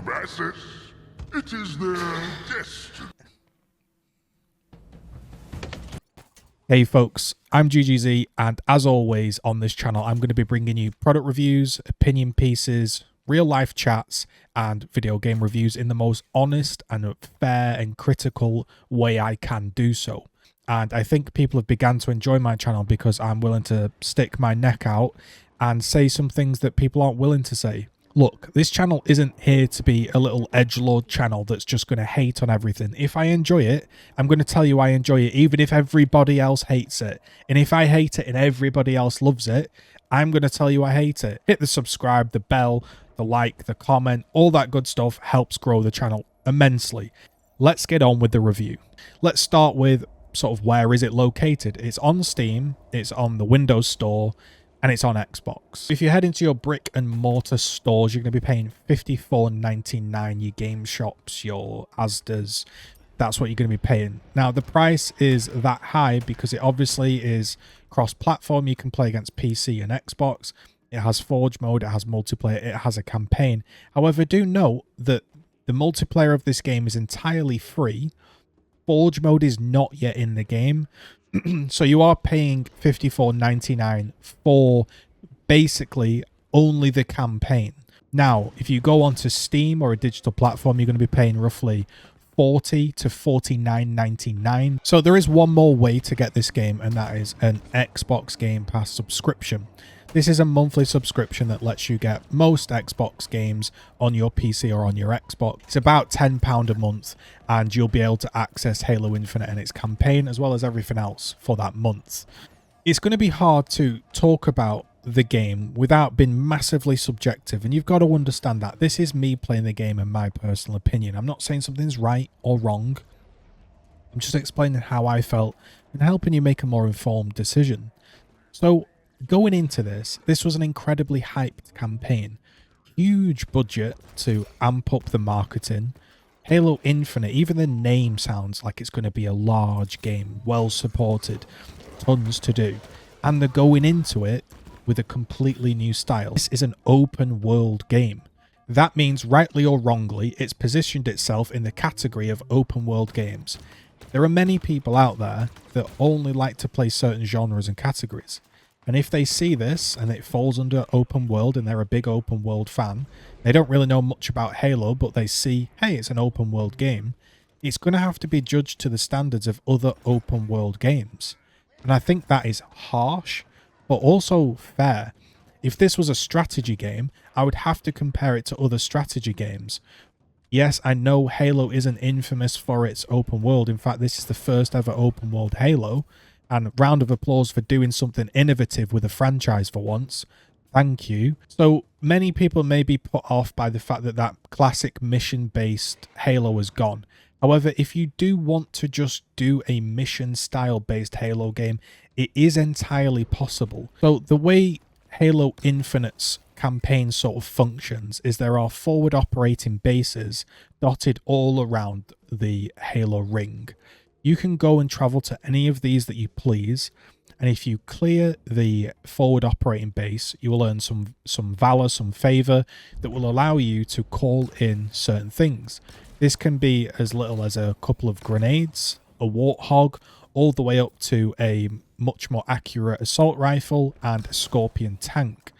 masses. It is their destiny. Hey folks, I'm GGZII, and as always on this channel, I'm going to be bringing you product reviews, opinion pieces, real life chats, and video game reviews in the most honest and fair and critical way I can do so. And I think people have begun to enjoy my channel because I'm willing to stick my neck out and say some things that people aren't willing to say. Look, this channel isn't here to be a little edgelord channel that's just going to hate on everything. If I enjoy it, I'm going to tell you I enjoy it, even if everybody else hates it. And if I hate it and everybody else loves it, I'm going to tell you I hate it. Hit the subscribe, the bell, the like, the comment, all that good stuff helps grow the channel immensely. Let's get on with the review. Let's start with sort of where is it located. It's on Steam, it's on the Windows Store, and it's on Xbox. If you head into your brick and mortar stores, you're going to be paying $54.99. Your game shops, your Asda's, that's what you're going to be paying. Now, the price is that high because it obviously is cross-platform. You can play against PC and Xbox. It has Forge mode, it has multiplayer, it has a campaign. However, do note that the multiplayer of this game is entirely free. Forge mode is not yet in the game. So you are paying $54.99 for basically only the campaign. Now, if you go onto Steam or a digital platform, you're going to be paying roughly $40 to $49.99. So there is one more way to get this game, and that is an Xbox Game Pass subscription. This is a monthly subscription that lets you get most Xbox games on your PC or on your Xbox. It's about £10 a month, and you'll be able to access Halo Infinite and its campaign, as well as everything else for that month. It's going to be hard to talk about the game without being massively subjective, and you've got to understand that. This is me playing the game and my personal opinion. I'm not saying something's right or wrong. I'm just explaining how I felt and helping you make a more informed decision. So, going into this was an incredibly hyped campaign. Huge budget to amp up the marketing. Halo Infinite, even the name sounds like it's going to be a large game, well supported, tons to do. And they're going into it with a completely new style. This is an open world game. That means, rightly or wrongly, it's positioned itself in the category of open world games. There are many people out there that only like to play certain genres and categories. And if they see this and it falls under open world and they're a big open world fan, they don't really know much about Halo, but they see, hey, it's an open world game, it's going to have to be judged to the standards of other open world games. And I think that is harsh, but also fair. If this was a strategy game, I would have to compare it to other strategy games. Yes, I know Halo isn't infamous for its open world. In fact, this is the first ever open world Halo. And round of applause for doing something innovative with a franchise for once. Thank you. So many people may be put off by the fact that that classic mission-based Halo is gone. However, if you do want to just do a mission-style based Halo game, it is entirely possible. So the way Halo Infinite's campaign sort of functions is there are forward operating bases dotted all around the Halo ring. You can go and travel to any of these that you please, and if you clear the forward operating base, you will earn some valor, some favor that will allow you to call in certain things. This can be as little as a couple of grenades, a warthog, all the way up to a much more accurate assault rifle and a Scorpion tank.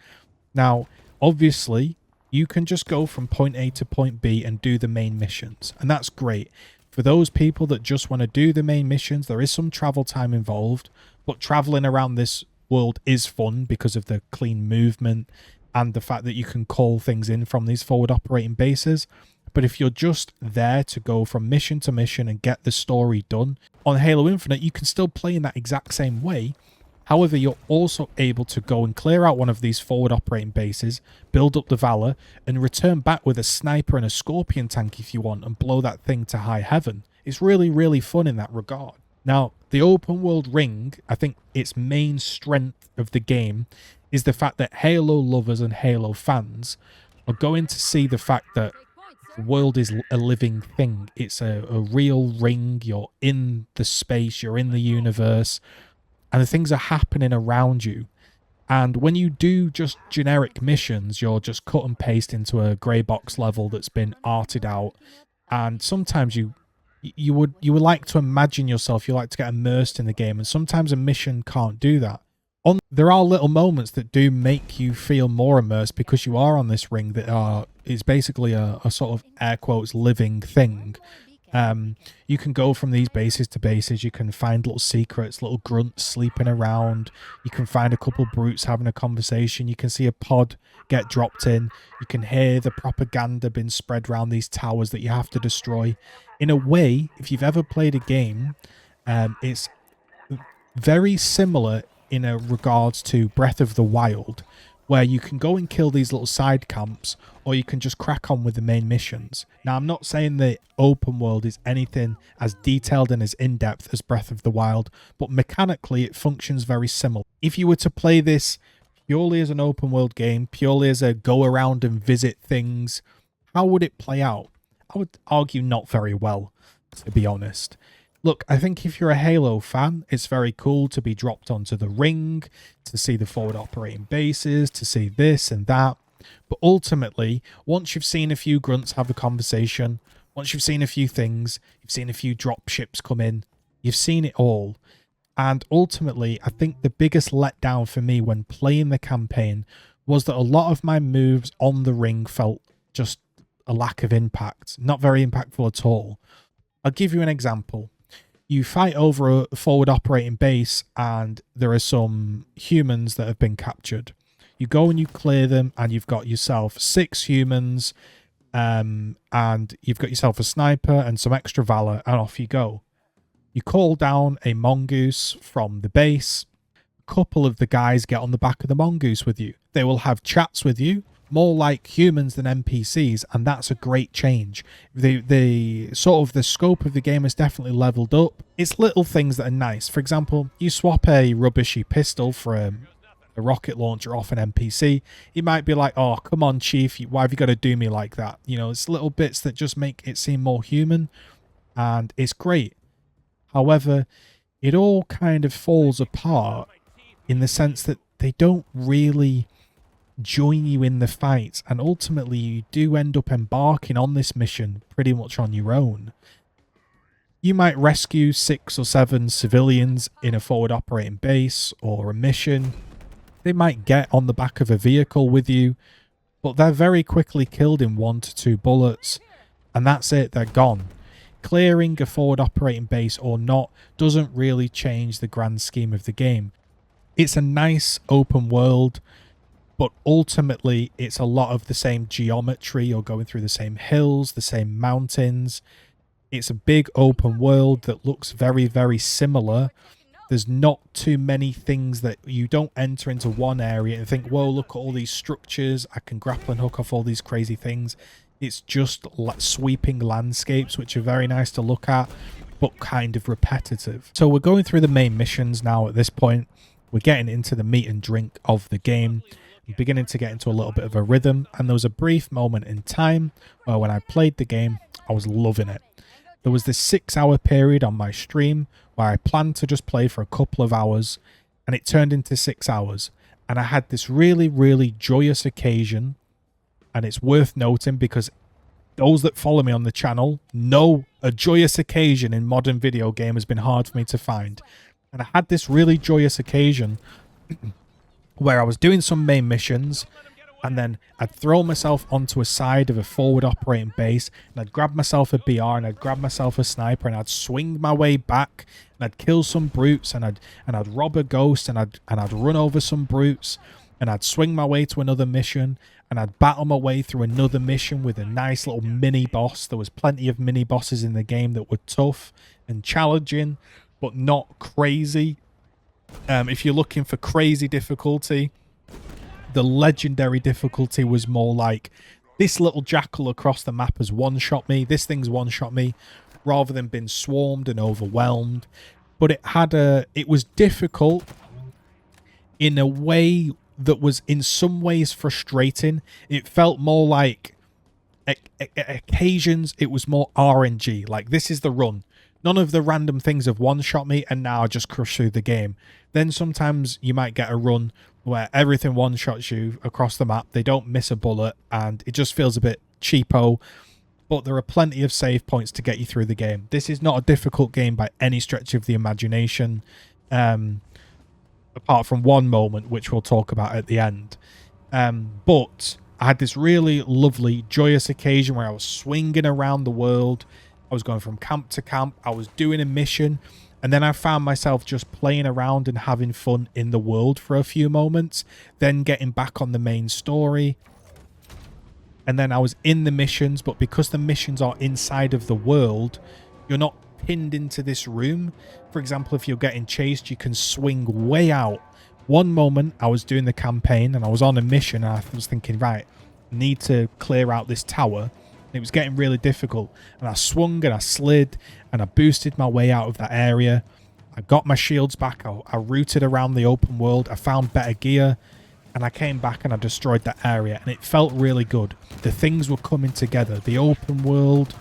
Now, obviously, you can just go from point A to point B and do the main missions, and that's great. For those people that just want to do the main missions, there is some travel time involved, but traveling around this world is fun because of the clean movement and the fact that you can call things in from these forward operating bases. But if you're just there to go from mission to mission and get the story done, on Halo Infinite, you can still play in that exact same way. However, you're also able to go and clear out one of these forward operating bases, build up the valor, and return back with a sniper and a Scorpion tank if you want and blow that thing to high heaven. It's really, really fun in that regard. Now, the open world ring, I think its main strength of the game is the fact that Halo lovers and Halo fans are going to see the fact that the world is a living thing. It's a real ring. You're in the space, you're in the universe, and the things are happening around you. And when you do just generic missions, you're just cut and paste into a grey box level that's been arted out. And sometimes you would like to imagine yourself, you like to get immersed in the game, and sometimes a mission can't do that. There are little moments that do make you feel more immersed because you are on this ring that is basically a sort of air quotes living thing. You can go from these bases to bases, you can find little secrets, little grunts sleeping around, you can find a couple of brutes having a conversation, you can see a pod get dropped in, you can hear the propaganda being spread around these towers that you have to destroy. In a way, if you've ever played a game, it's very similar in a regards to Breath of the Wild, where you can go and kill these little side camps, or you can just crack on with the main missions. Now, I'm not saying the open world is anything as detailed and as in-depth as Breath of the Wild, but mechanically it functions very similar. If you were to play this purely as an open world game, purely as a go around and visit things, how would it play out? I would argue not very well, to be honest. Look, I think if you're a Halo fan, it's very cool to be dropped onto the ring, to see the forward operating bases, to see this and that. But ultimately, once you've seen a few grunts have a conversation, once you've seen a few things, you've seen a few drop ships come in, you've seen it all. And ultimately, I think the biggest letdown for me when playing the campaign was that a lot of my moves on the ring felt just a lack of impact, not very impactful at all. I'll give you an example. You fight over a forward operating base and there are some humans that have been captured. You go and you clear them and you've got yourself 6 humans and you've got yourself a sniper and some extra valor, and off you go. You call down a mongoose from the base. A couple of the guys get on the back of the mongoose with you. They will have chats with you, more like humans than NPCs, and that's a great change. The sort of the scope of the game has definitely leveled up. It's little things that are nice. For example, you swap a rubbishy pistol for a rocket launcher off an NPC. He might be like, oh, come on, Chief, why have you got to do me like that? You know, it's little bits that just make it seem more human, and it's great. However, it all kind of falls apart in the sense that they don't really join you in the fight, and ultimately you do end up embarking on this mission pretty much on your own. You might rescue 6 or 7 civilians in a forward operating base or a mission. They might get on the back of a vehicle with you, but they're very quickly killed in 1 to 2 bullets, and that's it, they're gone. Clearing a forward operating base or not doesn't really change the grand scheme of the game. It's a nice open world, but ultimately it's a lot of the same geometry. You're going through the same hills, the same mountains. It's a big open world that looks very, very similar. There's not too many things that you don't enter into one area and think, whoa, look at all these structures. I can grapple and hook off all these crazy things. It's just sweeping landscapes, which are very nice to look at, but kind of repetitive. So we're going through the main missions now at this point. We're getting into the meat and drink of the game. I'm beginning to get into a little bit of a rhythm, and there was a brief moment in time where when I played the game, I was loving it. There was this 6-hour period on my stream where I planned to just play for a couple of hours, and it turned into 6 hours. And I had this really, really joyous occasion, and it's worth noting because those that follow me on the channel know a joyous occasion in modern video game has been hard for me to find. And I had this really joyous occasion where I was doing some main missions, and then I'd throw myself onto a side of a forward operating base, and I'd grab myself a BR, and I'd grab myself a sniper, and I'd swing my way back, and I'd kill some brutes, and I'd rob a ghost, and I'd run over some brutes, and I'd swing my way to another mission, and I'd battle my way through another mission with a nice little mini boss. There was plenty of mini bosses in the game that were tough and challenging, but not crazy. If you're looking for crazy difficulty, the legendary difficulty was more like, this little jackal across the map has one-shot me, this thing's one-shot me, rather than being swarmed and overwhelmed. But it was difficult in a way that was in some ways frustrating. It felt more like occasions it was more RNG, like this is the run. None of the random things have one-shot me and now I just crush through the game. Then sometimes you might get a run where everything one-shots you across the map. They don't miss a bullet, and it just feels a bit cheapo. But there are plenty of save points to get you through the game. This is not a difficult game by any stretch of the imagination, apart from one moment, which we'll talk about at the end. But I had this really lovely, joyous occasion where I was swinging around the world. I was going from camp to camp. I was doing a mission. And then I found myself just playing around and having fun in the world for a few moments. Then getting back on the main story. And then I was in the missions. But because the missions are inside of the world, you're not pinned into this room. For example, if you're getting chased, you can swing way out. One moment I was doing the campaign and I was on a mission and I was thinking, right, I need to clear out this tower. And it was getting really difficult. And I swung and I slid and I boosted my way out of that area. I got my shields back. I routed around the open world. I found better gear. And I came back and I destroyed that area. And it felt really good. The things were coming together. The open world,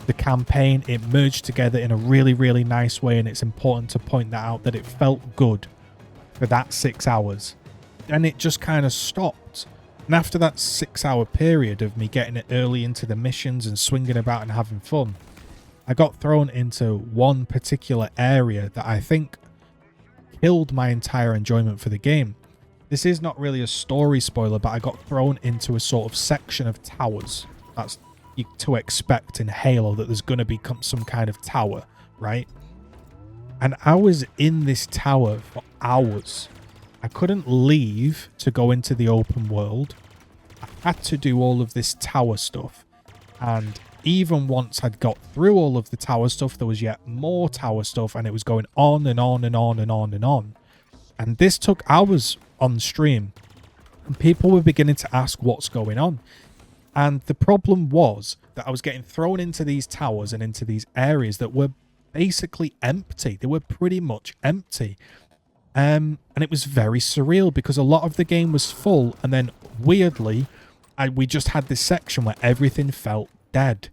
the campaign, it merged together in a really, really nice way. And it's important to point that out, that it felt good for that 6 hours. And it just kind of stopped. And after that 6 hour period of me getting it early into the missions and swinging about and having fun, I got thrown into one particular area that I think killed my entire enjoyment for the game. This is not really a story spoiler, but I got thrown into a sort of section of towers. That's to expect in Halo, that there's going to be some kind of tower, right? And I was in this tower for hours. I couldn't leave to go into the open world. I had to do all of this tower stuff. And even once I'd got through all of the tower stuff, there was yet more tower stuff, and it was going on and on and on and on and on. And this took hours on stream. And people were beginning to ask what's going on. And the problem was that I was getting thrown into these towers and into these areas that were basically empty. They were pretty much empty. And it was very surreal because a lot of the game was full, and then weirdly we just had this section where everything felt dead.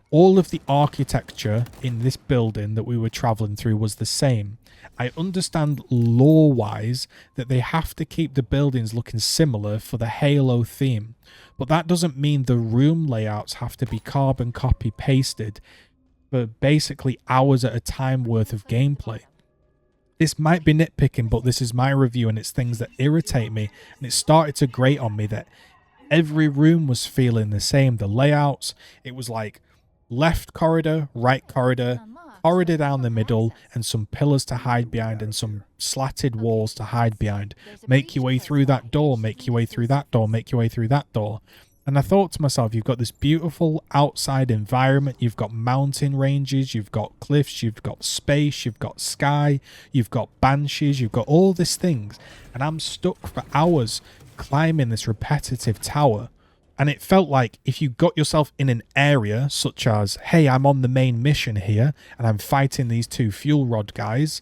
All of the architecture in this building that we were traveling through was the same. I understand lore-wise that they have to keep the buildings looking similar for the Halo theme, but that doesn't mean the room layouts have to be carbon copy pasted for basically hours at a time worth of gameplay. This might be nitpicking, but this is my review, and it's things that irritate me, and it started to grate on me that every room was feeling the same. The layouts, it was like left corridor, right corridor, corridor down the middle, and some pillars to hide behind and some slatted walls to hide behind. Make your way through that door, make your way through that door, make your way through that door. And I thought to myself, you've got this beautiful outside environment, you've got mountain ranges, you've got cliffs, you've got space, you've got sky, you've got banshees, you've got all these things. And I'm stuck for hours climbing this repetitive tower. And it felt like if you got yourself in an area such as, hey, I'm on the main mission here and I'm fighting these two fuel rod guys,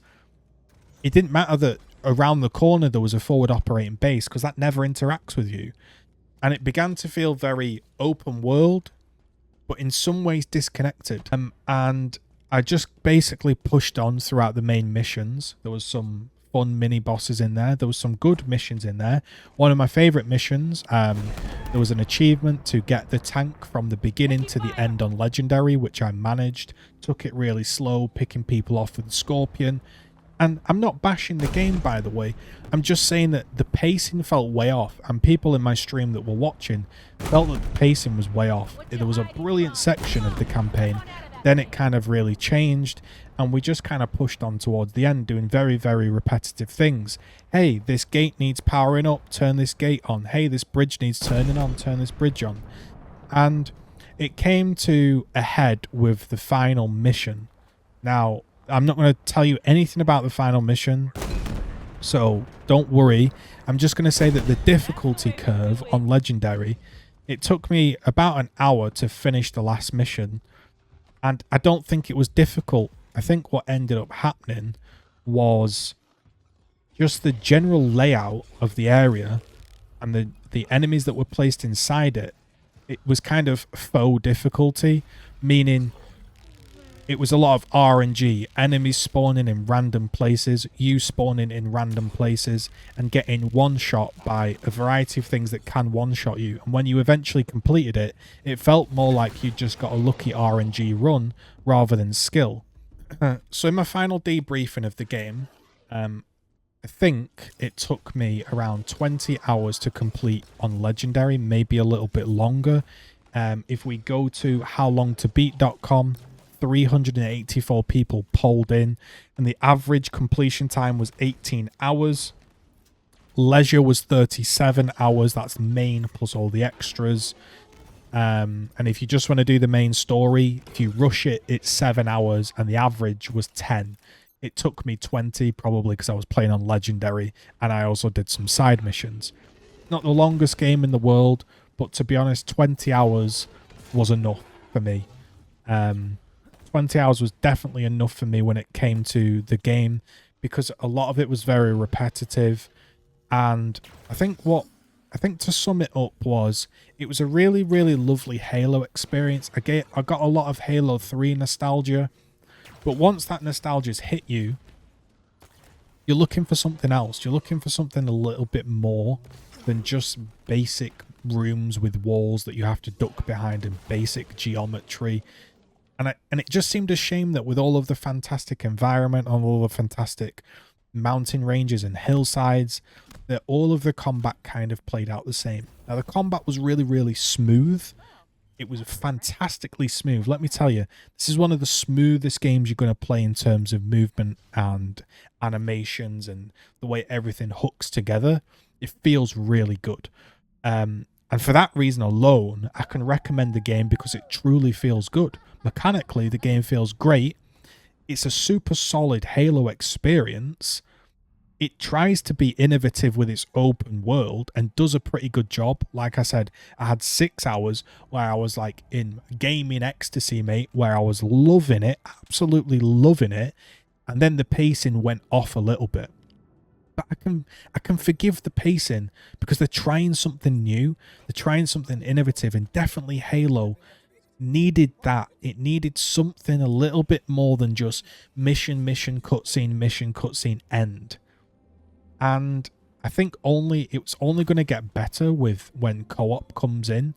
it didn't matter that around the corner there was a forward operating base, because that never interacts with you. And it began to feel very open world, but in some ways disconnected. And I just basically pushed on throughout the main missions. There was some fun mini bosses in there. There was some good missions in there. One of my favorite missions, there was an achievement to get the tank from the beginning to the end on Legendary, which I managed. Took it really slow, picking people off with the Scorpion. And I'm not bashing the game, by the way. I'm just saying that the pacing felt way off, and people in my stream that were watching felt that the pacing was way off. There was a brilliant section of the campaign, then it kind of really changed, and we just kind of pushed on towards the end, doing very, very repetitive things. Hey, this gate needs powering up, turn this gate on. Hey, this bridge needs turning on, turn this bridge on. And it came to a head with the final mission. Now, I'm not going to tell you anything about the final mission, so don't worry. I'm just going to say that the difficulty curve on Legendary, it took me about an hour to finish the last mission, and I don't think it was difficult. I think what ended up happening was just the general layout of the area and the enemies that were placed inside it. It was kind of faux difficulty, meaning it was a lot of RNG, enemies spawning in random places, you spawning in random places, and getting one-shot by a variety of things that can one-shot you. And when you eventually completed it, it felt more like you just got a lucky RNG run rather than skill. So in my final debriefing of the game, I think it took me around 20 hours to complete on Legendary, maybe a little bit longer. If we go to howlongtobeat.com, 384 people polled in, and the average completion time was 18 hours. Leisure was 37 hours. That's main plus all the extras. And if you just want to do the main story, if you rush it, it's 7 hours, and the average was 10. It took me 20, probably because I was playing on Legendary, and I also did some side missions. Not the longest game in the world, but to be honest, 20 hours was enough for me. 20 hours was definitely enough for me when it came to the game, because a lot of it was very repetitive. And I think to sum it up was, it was a really, really lovely Halo experience. I got a lot of Halo 3 nostalgia, but once that nostalgia's hit you, you're looking for something else. You're looking for something a little bit more than just basic rooms with walls that you have to duck behind and basic geometry. And it just seemed a shame that with all of the fantastic environment and all the fantastic mountain ranges and hillsides, that all of the combat kind of played out the same. Now, the combat was really, really smooth. It was fantastically smooth. Let me tell you, this is one of the smoothest games you're going to play in terms of movement and animations and the way everything hooks together. It feels really good. And for that reason alone, I can recommend the game because it truly feels good. Mechanically, the game feels great. It's a super solid Halo experience. It tries to be innovative with its open world and does a pretty good job. Like I said, I had 6 hours where I was like in gaming ecstasy, mate, where I was loving it, absolutely loving it. And then the pacing went off a little bit. But I can forgive the pacing because they're trying something new. They're trying something innovative, and definitely Halo needed that. It needed something a little bit more than just mission, cutscene, end. And I think it's only going to get better with when co-op comes in.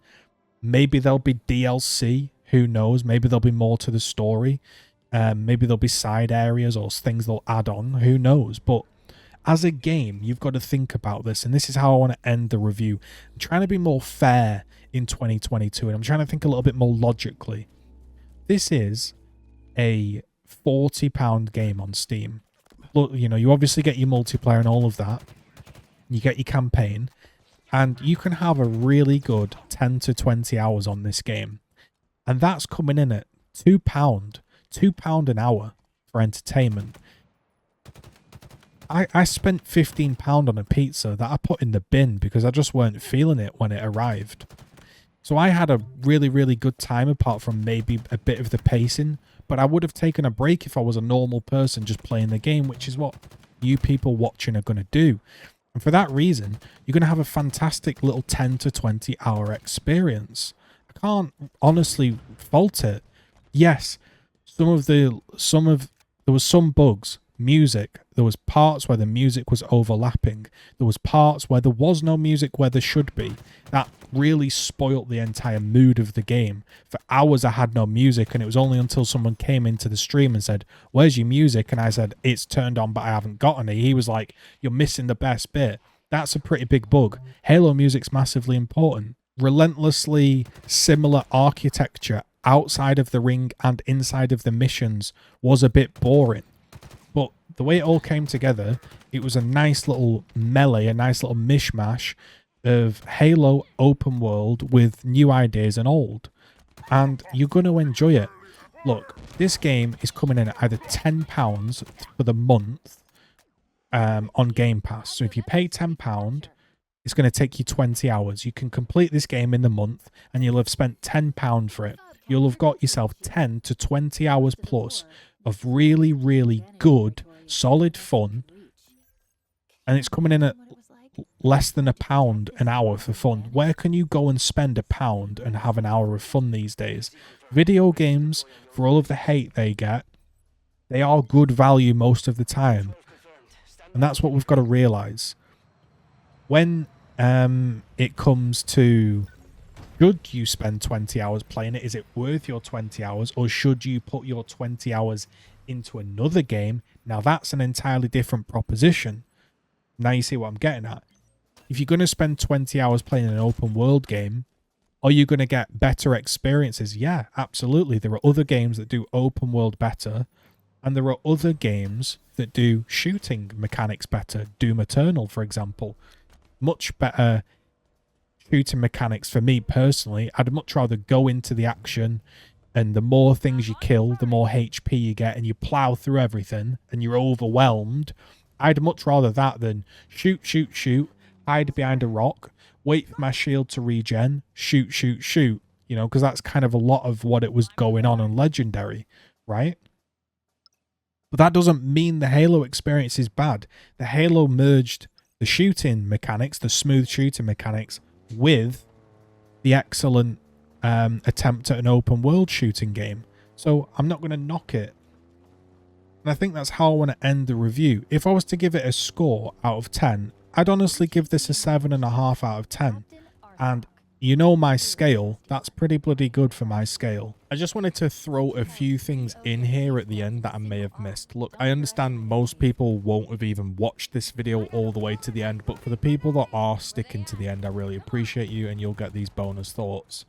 Maybe there'll be DLC, who knows? Maybe there'll be more to the story. Maybe there'll be side areas or things they'll add on, who knows? But as a game, you've got to think about this, and this is how I want to end the review. I'm trying to be more fair in 2022, and I'm trying to think a little bit more logically. This is a £40 game on Steam. Look, you know, you obviously get your multiplayer and all of that. You get your campaign, and you can have a really good 10 to 20 hours on this game. And that's coming in at £2. £2 an hour for entertainment. I spent £15 on a pizza that I put in the bin because I just weren't feeling it when it arrived. So I had a really, really good time apart from maybe a bit of the pacing, but I would have taken a break if I was a normal person just playing the game, which is what you people watching are going to do. And for that reason, you're going to have a fantastic little 10 to 20 hour experience. I can't honestly fault it. Yes, there was some bugs. Music, there was parts where the music was overlapping. There was parts where there was no music where there should be. That really spoilt the entire mood of the game. For hours I had no music, and it was only until someone came into the stream and said, "Where's your music?" And I said, "It's turned on, but I haven't got any." He was like, "You're missing the best bit." That's a pretty big bug. Halo music's massively important. Relentlessly similar architecture outside of the ring and inside of the missions was a bit boring. But the way it all came together, it was a nice little melee, a nice little mishmash of Halo open world with new ideas and old. And you're going to enjoy it. Look, this game is coming in at either £10 for the month on Game Pass. So if you pay £10, it's going to take you 20 hours. You can complete this game in the month and you'll have spent £10 for it. You'll have got yourself 10 to 20 hours plus of really, really good, solid fun. And it's coming in at less than £1 an hour for fun. Where can you go and spend £1 and have an hour of fun these days? Video games, for all of the hate they get, they are good value most of the time. And that's what we've got to realise. When it comes to, should you spend 20 hours playing it? Is it worth your 20 hours? Or should you put your 20 hours into another game? Now that's an entirely different proposition. Now you see what I'm getting at. If you're going to spend 20 hours playing an open world game, are you going to get better experiences? Yeah, absolutely. There are other games that do open world better, and there are other games that do shooting mechanics better. Doom Eternal, for example. Much better shooting mechanics for me personally. I'd much rather go into the action, and the more things you kill, the more HP you get, and you plow through everything, and you're overwhelmed. I'd much rather that than shoot, shoot, shoot, hide behind a rock, wait for my shield to regen, shoot, shoot, shoot. You know, because that's kind of a lot of what it was going on Legendary, right? But that doesn't mean the Halo experience is bad. The Halo merged the shooting mechanics, the smooth shooting mechanics, with the excellent attempt at an open world shooting game. So I'm not going to knock it. And I think that's how I want to end the review. If I was to give it a score out of 10, I'd honestly give this a 7.5 out of 10. And you know my scale, that's pretty bloody good for my scale. I just wanted to throw a few things in here at the end that I may have missed. Look, I understand most people won't have even watched this video all the way to the end, but for the people that are sticking to the end, I really appreciate you, and you'll get these bonus thoughts.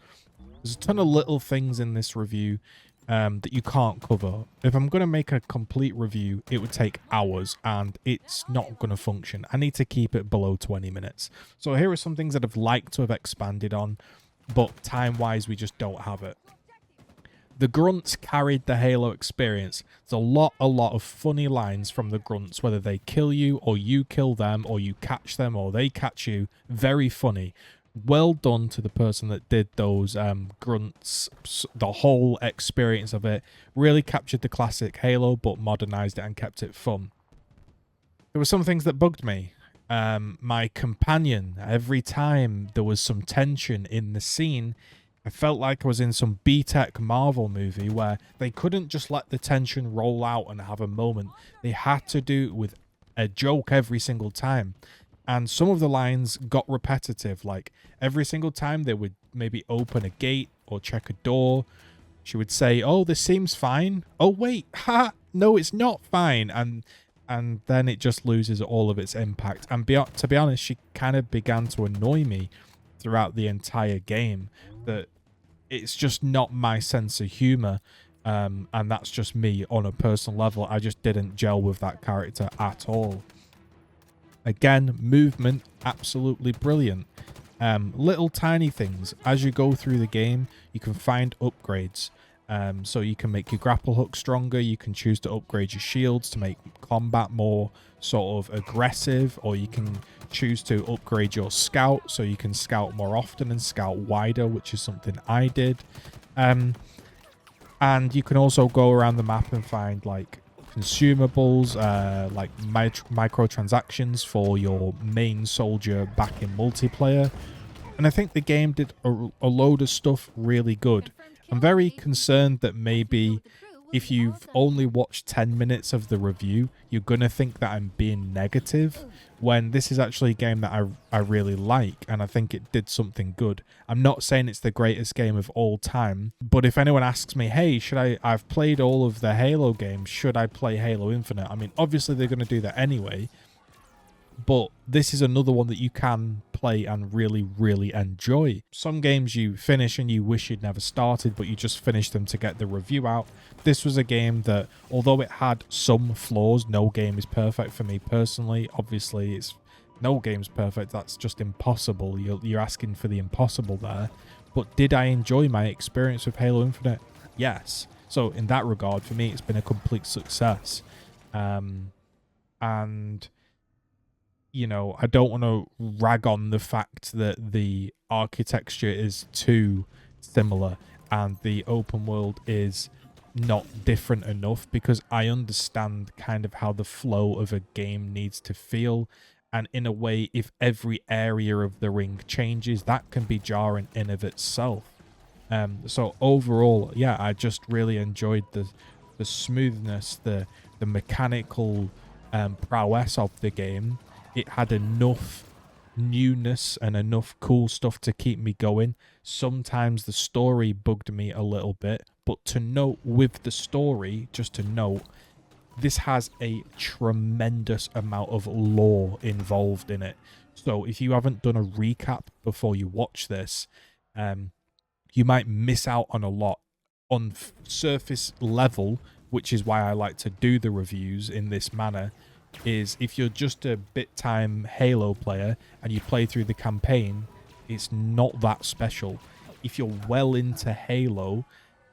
There's a ton of little things in this review that you can't cover. If I'm going to make a complete review, it would take hours, and it's not going to function. I need to keep it below 20 minutes. So here are some things that I've liked to have expanded on, but time-wise, we just don't have it. The grunts carried the Halo experience. There's a lot of funny lines from the grunts, whether they kill you, or you kill them, or you catch them, or they catch you. Very funny. Well done to the person that did those grunts. The whole experience of it really captured the classic Halo, but modernized it and kept it fun. There were some things that bugged me. My companion, every time there was some tension in the scene, I felt like I was in some B-Tech Marvel movie where they couldn't just let the tension roll out and have a moment. They had to do it with a joke every single time. And some of the lines got repetitive, like every single time they would maybe open a gate or check a door, she would say, "Oh, this seems fine. Oh, wait, ha, no, it's not fine." And then it just loses all of its impact. And to be honest, she kind of began to annoy me throughout the entire game, that it's just not my sense of humor. And that's just me on a personal level. I just didn't gel with that character at all. Again, movement, absolutely brilliant. Little tiny things. As you go through the game, you can find upgrades. So you can make your grapple hook stronger. You can choose to upgrade your shields to make combat more sort of aggressive. Or you can choose to upgrade your scout so you can scout more often and scout wider, which is something I did. And you can also go around the map and find like consumables, like microtransactions for your main soldier back in multiplayer. And I think the game did a load of stuff really good. I'm very concerned that maybe if you've only watched 10 minutes of the review, you're going to think that I'm being negative, when this is actually a game that I really like, and I think it did something good. I'm not saying it's the greatest game of all time, but if anyone asks me, hey, I've played all of the Halo games, should I play Halo Infinite? I mean, obviously they're going to do that anyway, but this is another one that you can play and really enjoy. Some games you finish and you wish you'd never started, but you just finish them to get the review out. This was a game that, although it had some flaws, no game is perfect for me personally. Obviously, no game's perfect. That's just impossible. You're asking for the impossible there. But did I enjoy my experience with Halo Infinite? Yes. So in that regard, for me, it's been a complete success. And you know, I don't want to rag on the fact that the architecture is too similar and the open world is not different enough, because I understand kind of how the flow of a game needs to feel. And in a way, if every area of the ring changes, that can be jarring in of itself. So overall, yeah, I just really enjoyed the smoothness, the mechanical prowess of the game. It had enough newness and enough cool stuff to keep me going. Sometimes the story bugged me a little bit, but to note with the story, just to note, this has a tremendous amount of lore involved in it. So if you haven't done a recap before you watch this, you might miss out on a lot on surface level, which is why I like to do the reviews in this manner. Is if you're just a bit time Halo player and you play through the campaign, it's not that special. If you're well into Halo,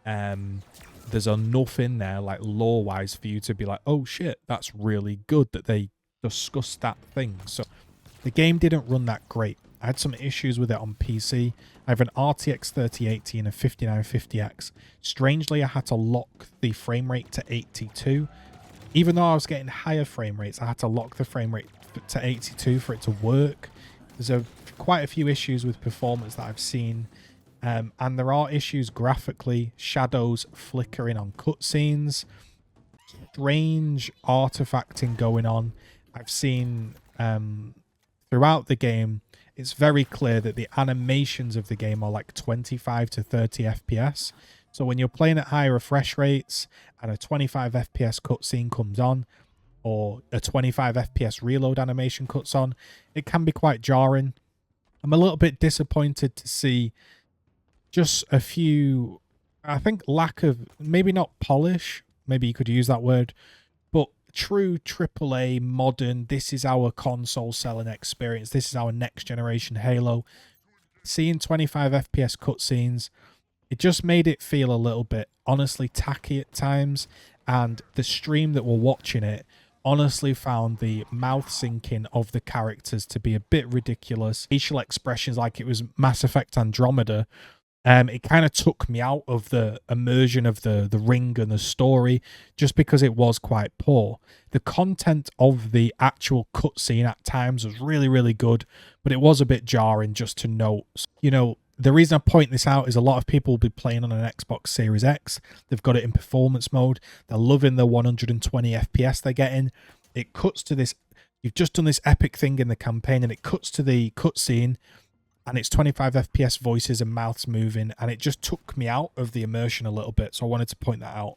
there's enough in there, like lore wise, for you to be like, oh shit, that's really good that they discussed that thing. So the game didn't run that great. I had some issues with it on PC. I have an RTX 3080 and a 5950X. Strangely, I had to lock the frame rate to 82. Even though I was getting higher frame rates, I had to lock the frame rate to 82 for it to work. There's quite a few issues with performance that I've seen. And there are issues graphically, shadows flickering on cutscenes, strange artifacting going on. I've seen throughout the game, it's very clear that the animations of the game are like 25 to 30 FPS. So when you're playing at high refresh rates and a 25 FPS cutscene comes on, or a 25 FPS reload animation cuts on, it can be quite jarring. I'm a little bit disappointed to see just a few, I think, lack of, maybe not polish, maybe you could use that word, but true AAA modern, this is our console selling experience, this is our next generation Halo. Seeing 25 FPS cutscenes, it just made it feel a little bit honestly tacky at times, and the stream that we're watching it honestly found the mouth syncing of the characters to be a bit ridiculous. Facial expressions like it was Mass Effect Andromeda. It kind of took me out of the immersion of the ring and the story just because it was quite poor. The content of the actual cutscene at times was really, really good, but it was a bit jarring just to note. You know, the reason I point this out is a lot of people will be playing on an Xbox Series X. They've got it in performance mode. They're loving the 120 FPS they're getting. It cuts to this. You've just done this epic thing in the campaign and it cuts to the cutscene. And it's 25 FPS voices and mouths moving, and it just took me out of the immersion a little bit, so I wanted to point that out.